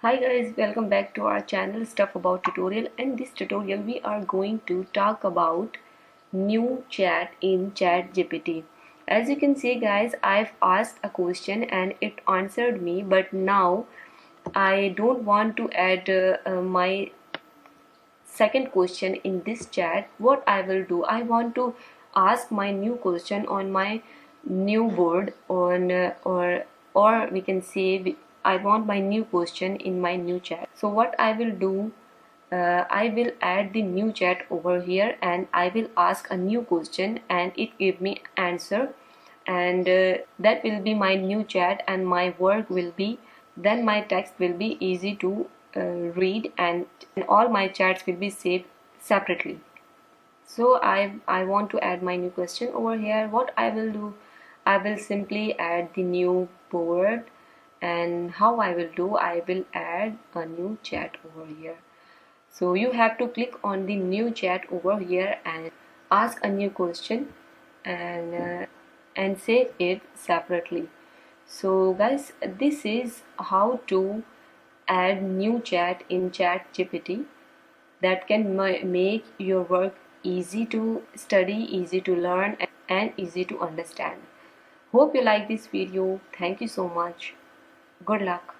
Hi guys, welcome back to our channel Stuff About Tutorial. And this tutorial we are going to talk about new chat in ChatGPT. As you can see guys, I've asked a question and it answered me, but now I don't want to add my second question in this chat. What I will do, I want to ask my new question on my new board on or we can say I want my new question in my new chat. So what I will do, I will add the new chat over here and I will ask a new question and it give me answer, and that will be my new chat and my work will be, then my text will be easy to read, and all my chats will be saved separately. So I want to add my new question over here. What I will do, I will simply add the new board, and how I will do, I will add a new chat over here. So you have to click on the new chat over here and ask a new question, and save it separately. So guys, this is how to add new chat in ChatGPT that can make your work easy to study, easy to learn, and easy to understand. Hope you like this video. Thank you so much. Good luck.